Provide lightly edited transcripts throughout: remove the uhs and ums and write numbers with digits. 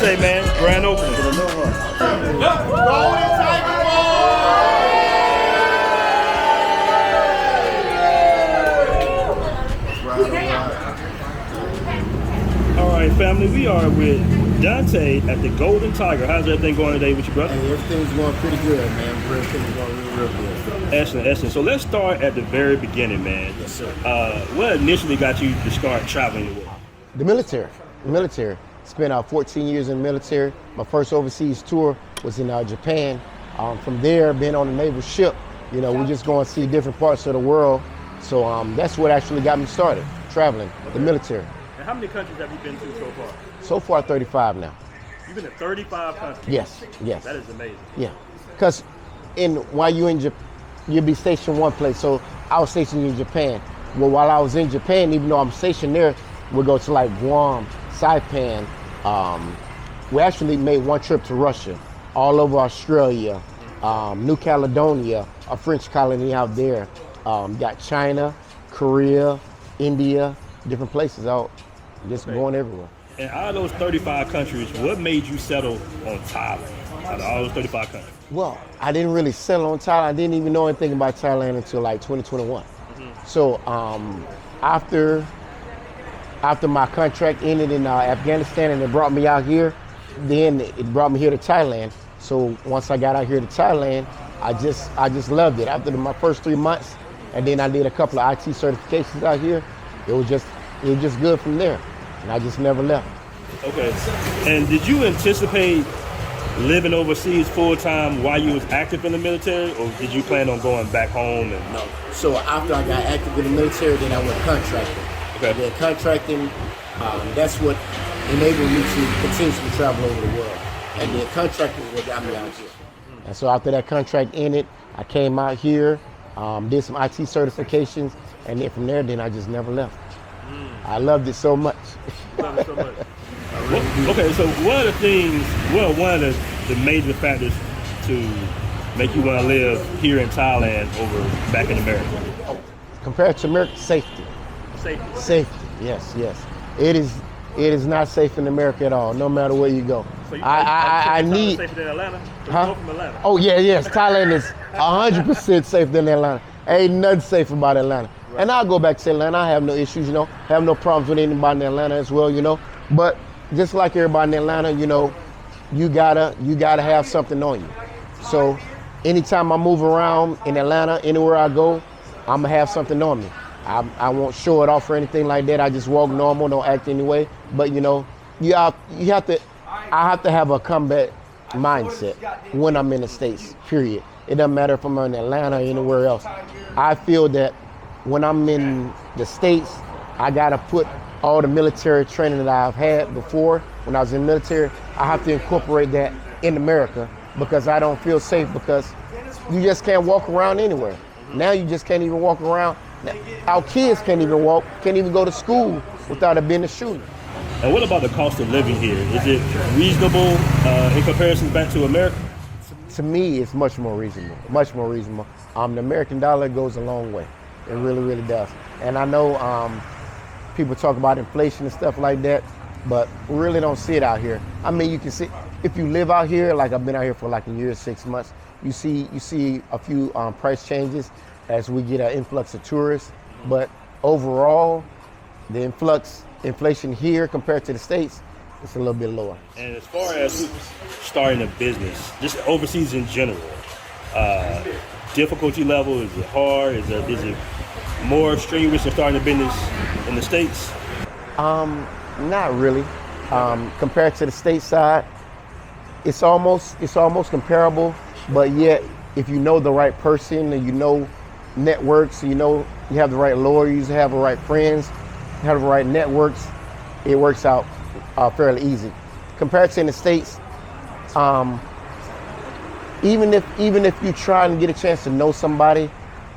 say, man? Grand opening. Golden Tiger All right, family, we are with Dante at the Golden Tiger. How's everything going today with you, brother? Hey, everything's going pretty good, man. Everything's going real good. Excellent, excellent. So let's start at the very beginning, man. Yes, sir. What initially got you to start traveling the world? The military. Spent 14 years in the military. My first overseas tour was in Japan. From there, been on a naval ship. You know, we just go and see different parts of the world. So that's what actually got me started, traveling, the military. And how many countries have you been to so far? So far, 35 now. You've been to 35 countries? Yes. That is amazing. Yeah, because while you're in Japan, you'll be stationed one place. So I was stationed in Japan. Well, while I was in Japan, even though I'm stationed there, we go to like Guam, Saipan. We actually made one trip to Russia, all over Australia, New Caledonia, a French colony out there. Got China, Korea, India, different places out, just going everywhere. And out of those 35 countries, what made you settle on Thailand out of all those 35 countries? Well, I didn't really settle on Thailand. I didn't even know anything about Thailand until like 2021. Mm-hmm. So after my contract ended in Afghanistan and it brought me out here, then it brought me here to Thailand. So once I got out here to Thailand, I just loved it. After my first 3 months, and then I did a couple of IT certifications out here, it was just good from there. And I just never left. Okay. And did you anticipate living overseas full time while you was active in the military, or did you plan on going back home? No. So after I got active in the military, then I went contracting. Okay. And then contracting, that's what enabled me to continuously travel over the world. And then contracting is what got me out here. And so after that contract ended, I came out here, did some IT certifications, and then from there, then I just never left. I loved it so much. Love it so much. Okay, so one of the major factors to make you want to live here in Thailand over back in America? Compared to America, safety. Safety, yes. It is not safe in America at all, no matter where you go. So I need. Safer than Atlanta? Huh? From Atlanta? Oh yes. Thailand is 100% safer than Atlanta. Ain't nothing safe about Atlanta. Right. And I'll go back to Atlanta. I have no issues, have no problems with anybody in Atlanta as well, But just like everybody in Atlanta, you gotta have something on you. So anytime I move around in Atlanta, anywhere I go, I'm gonna have something on me. I won't show it off or anything like that. I just walk normal, don't act anyway. But I have to have a combat mindset when I'm in the States, period. It doesn't matter if I'm in Atlanta or anywhere else. I feel that when I'm in the States, I gotta put all the military training that I've had before when I was in the military, I have to incorporate that in America because I don't feel safe because you just can't walk around anywhere. Now you just can't even walk around. Our kids can't even walk, can't even go to school without it being a shooting. And what about the cost of living here? Is it reasonable in comparison back to America? To me, it's much more reasonable, much more reasonable. The American dollar goes a long way. It really, really does. And I know people talk about inflation and stuff like that, but we really don't see it out here. I mean, you can see, if you live out here, like I've been out here for like a year, 6 months, you see a few price changes as we get an influx of tourists. But overall, the inflation here compared to the States, it's a little bit lower. And as far as starting a business, just overseas in general, difficulty level, is it hard? Is it more strenuous than starting a business in the States? Not really. Compared to the stateside, it's almost comparable, but yet if you know the right person and you know networks, you have the right lawyers, you have the right friends, you have the right networks, it works out fairly easy. Compared to in the States, even if you try and get a chance to know somebody,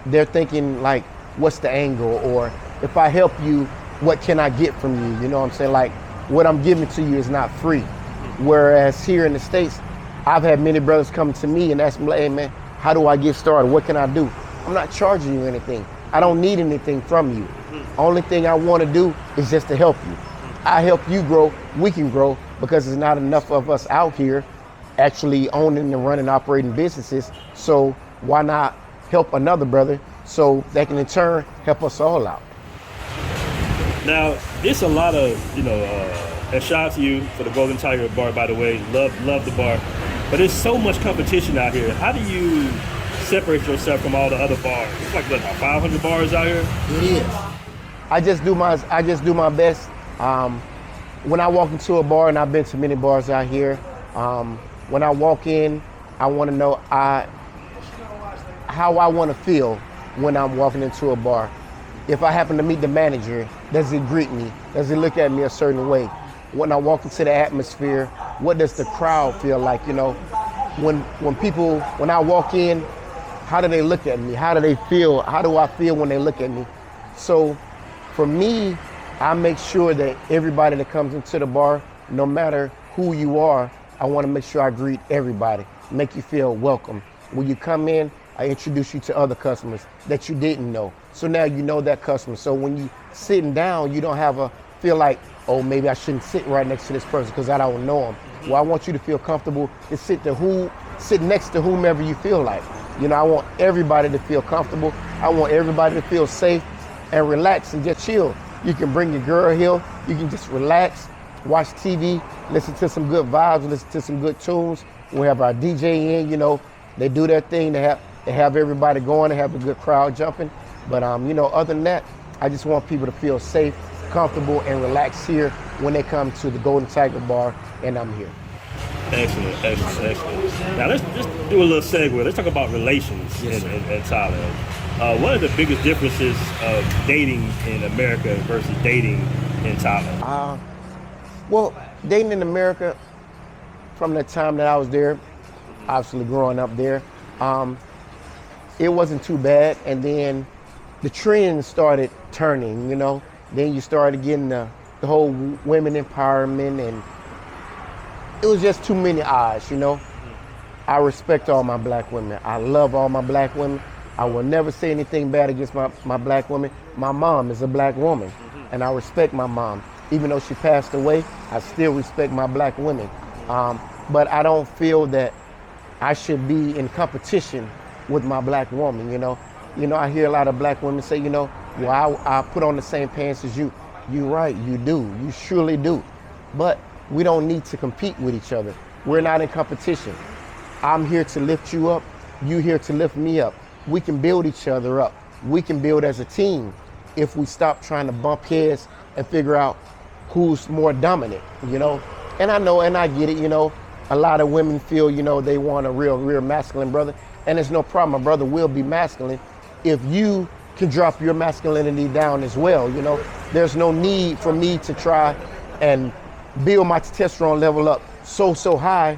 they're thinking like, what's the angle? Or if I help you, what can I get from you? You know what I'm saying? Like, what I'm giving to you is not free. Whereas here in the States, I've had many brothers come to me and ask me, like, hey man, how do I get started? What can I do? I'm not charging you anything. I don't need anything from you. Only thing I want to do is just to help you. I help you grow, we can grow, because there's not enough of us out here actually owning and running, operating businesses. So why not help another brother so they can in turn help us all out? Now, there's a lot of, and shout out to you for the Golden Tiger bar, by the way. Love the bar. But there's so much competition out here. How do you separate yourself from all the other bars? It's like about 500 bars out here. It is. I just do my best. When I walk into a bar, and I've been to many bars out here, when I walk in, I want to know how I want to feel when I'm walking into a bar. If I happen to meet the manager, does he greet me? Does he look at me a certain way? When I walk into the atmosphere, what does the crowd feel like? When I walk in, how do they look at me? How do they feel? How do I feel when they look at me? So for me, I make sure that everybody that comes into the bar, no matter who you are, I want to make sure I greet everybody, make you feel welcome. When you come in, I introduce you to other customers that you didn't know. So now you know that customer. So when you sitting down, you don't have a feel like, oh, maybe I shouldn't sit right next to this person because I don't know him. Well, I want you to feel comfortable to sit next to whomever you feel like. I want everybody to feel comfortable. I want everybody to feel safe and relax and just chill. You can bring your girl here. You can just relax, watch TV, listen to some good vibes, listen to some good tunes. We have our DJ in, they do their thing. They have everybody going. They have a good crowd jumping. But, other than that, I just want people to feel safe, comfortable, and relaxed here when they come to the Golden Tiger Bar, and I'm here. Excellent. Now, let's just do a little segue. Let's talk about relations in Thailand. What are the biggest differences of dating in America versus dating in Thailand? Well, dating in America, from the time that I was there, obviously growing up there, it wasn't too bad. And then the trend started turning, Then you started getting the whole women empowerment, and it was just too many eyes, I respect all my black women. I love all my black women. I will never say anything bad against my black women. My mom is a black woman, and I respect my mom. Even though she passed away, I still respect my black women. But I don't feel that I should be in competition with my black woman, I hear a lot of black women say, well, I put on the same pants as you. You're right, you do. You surely do. But we don't need to compete with each other. We're not in competition. I'm here to lift you up. You here to lift me up. We can build each other up. We can build as a team if we stop trying to bump heads and figure out who's more dominant, And I know, and I get it, a lot of women feel, they want a real masculine brother. And there's no problem. A brother will be masculine if you can drop your masculinity down as well, There's no need for me to try and build my testosterone level up so high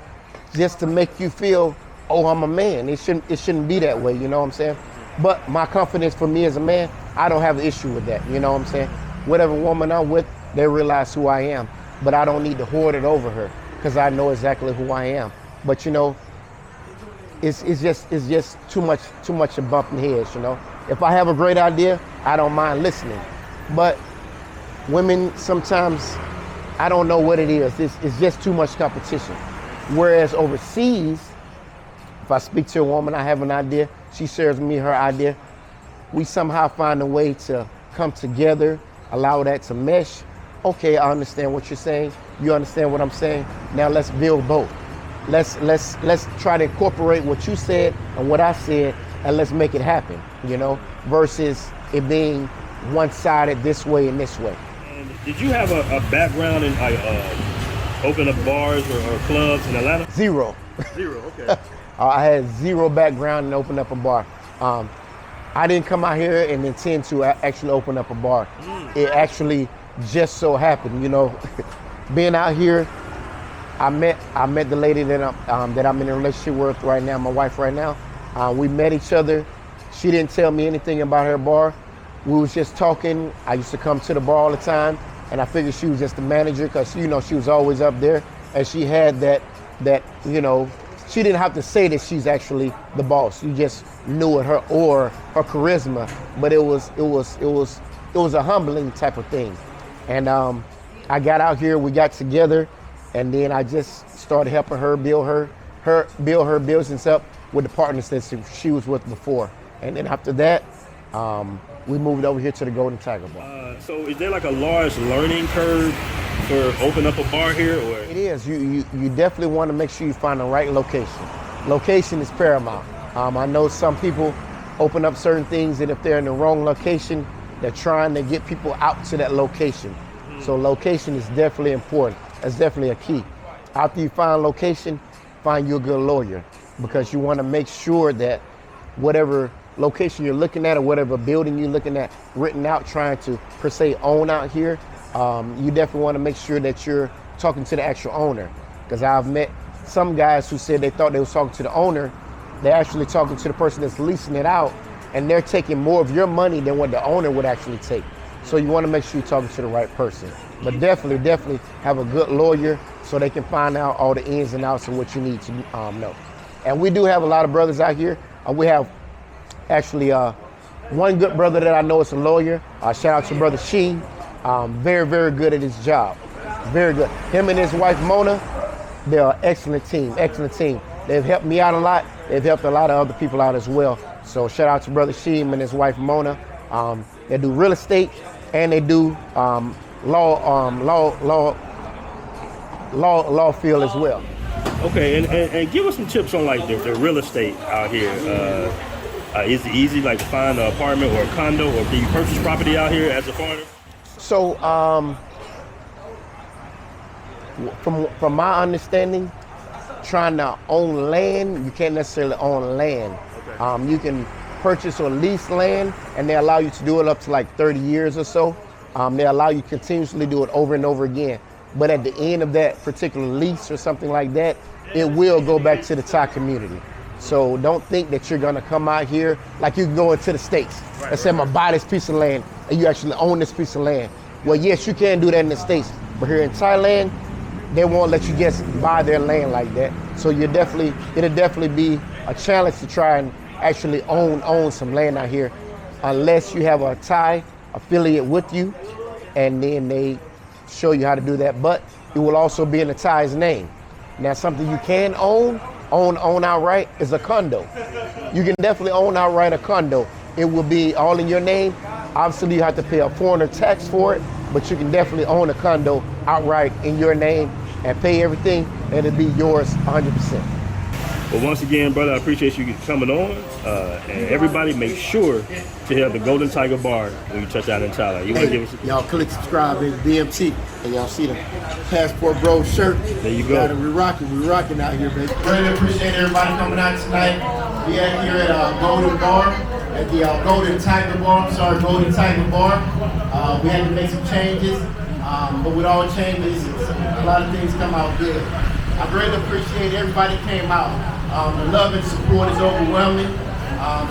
just to make you feel, oh, I'm a man. It shouldn't be that way, you know what I'm saying? But my confidence for me as a man, I don't have an issue with that, you know what I'm saying? Whatever woman I'm with, they realize who I am. But I don't need to hoard it over her because I know exactly who I am. But it's just too much of bumping heads, If I have a great idea, I don't mind listening. But women sometimes, I don't know what it is. It's just too much competition. Whereas overseas, if I speak to a woman, I have an idea, she shares with me her idea, we somehow find a way to come together, allow that to mesh. Okay, I understand what you're saying. You understand what I'm saying. Now let's build both. Let's try to incorporate what you said and what I said, and let's make it happen, versus it being one-sided this way and this way. And did you have a background in opening up bars or clubs in Atlanta? Zero, okay. I had zero background in opening up a bar. I didn't come out here and intend to actually open up a bar. It actually just so happened, being out here, I met the lady that I'm in a relationship with right now, my wife right now. We met each other. She didn't tell me anything about her bar. We was just talking. I used to come to the bar all the time, and I figured she was just the manager because, she was always up there, and she had that, she didn't have to say that she's actually the boss. You just knew it, her charisma, but it was a humbling type of thing. And I got out here, we got together, And then I just started helping her build her business up with the partners that she was with before. And then after that, we moved over here to the Golden Tiger Bar. So is there like a large learning curve for opening up a bar here? Or? It is. You definitely want to make sure you find the right location. Location is paramount. I know some people open up certain things, and if they're in the wrong location, they're trying to get people out to that location. So location is definitely important. That's definitely a key. After you find location, find you a good lawyer, because you want to make sure that whatever location you're looking at or whatever building you're looking at written out, trying to per se own out here, you definitely want to make sure that you're talking to the actual owner. Because I've met some guys who said they thought they was talking to the owner. They're actually talking to the person that's leasing it out, and they're taking more of your money than what the owner would actually take. So you want to make sure you're talking to the right person. But definitely have a good lawyer so they can find out all the ins and outs of what you need to know. And we do have a lot of brothers out here. We have actually one good brother that I know is a lawyer. Shout out to Brother Sheen. Very, very good at his job. Very good. Him and his wife Mona, they're an excellent team. They've helped me out a lot. They've helped a lot of other people out as well. So shout out to Brother Sheen and his wife Mona. They do real estate and they do law field as well. Okay, and give us some tips on like the real estate out here. Is it easy like to find an apartment or a condo, or can you purchase property out here as a foreigner? So from my understanding, trying to own land, you can't necessarily own land. Okay. You can purchase or lease land, and they allow you to do it up to like 30 years or so. They allow you to continuously do it over and over again. But at the end of that particular lease or something like that, it will go back to the Thai community. So don't think that you're gonna come out here like you can go into the States and say, I'm gonna buy this piece of land, and you actually own this piece of land. Well, yes, you can do that in the States, but here in Thailand, they won't let you just buy their land like that. So it'll definitely be a challenge to try and actually own some land out here, unless you have a Thai affiliate with you, and then they show you how to do that. But it will also be in the Thai's name. Now, something you can own outright is a condo. You can definitely own outright a condo. It will be all in your name. Obviously, you have to pay a foreigner tax for it, but you can definitely own a condo outright in your name and pay everything, and it'll be yours 100%. Well, once again, brother, I appreciate you coming on. And everybody make sure to have the Golden Tiger Bar when you touch down in Thailand. You want to give us y'all click subscribe, baby, BMT, and y'all see the Passportbro shirt. There you go. We rocking out here, baby. Really appreciate everybody coming out tonight. We are here at Golden Bar, at the Golden Tiger Bar. Golden Tiger Bar. We had to make some changes, but with all changes, a lot of things come out good. I greatly appreciate everybody came out. The love and support is overwhelming.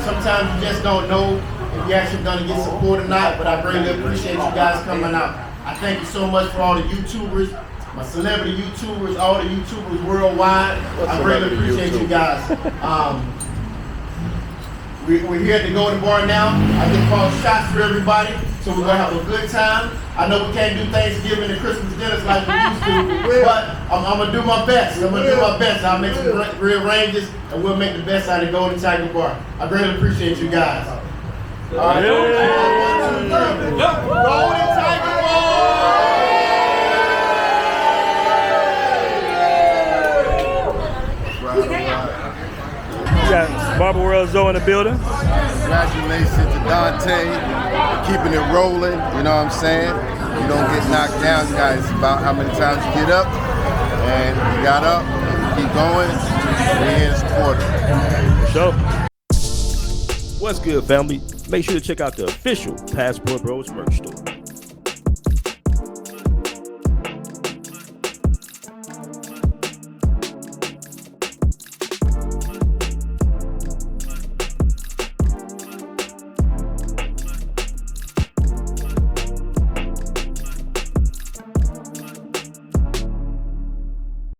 Sometimes you just don't know if you're actually going to get support or not, but I greatly appreciate you guys coming out. I thank you so much for all the YouTubers, my celebrity YouTubers, all the YouTubers worldwide. I greatly appreciate you guys. We're here at the Golden Bar now. I just brought shots for everybody, so we're going to have a good time. I know we can't do Thanksgiving and Christmas dinners like we used to, but I'm going to do my best. I'll make some rearranges, and we'll make the best out of the Golden Tiger Bar. I greatly appreciate you guys. All right. Golden Tiger Bar! Barber World Zoe in the building. Congratulations to Dante for keeping it rolling, you know what I'm saying? You don't get knocked down, guys. It's about how many times you get up, and you got up, you keep going, we're here to support it. So, what's good, family? Make sure to check out the official Passport Bros merch store.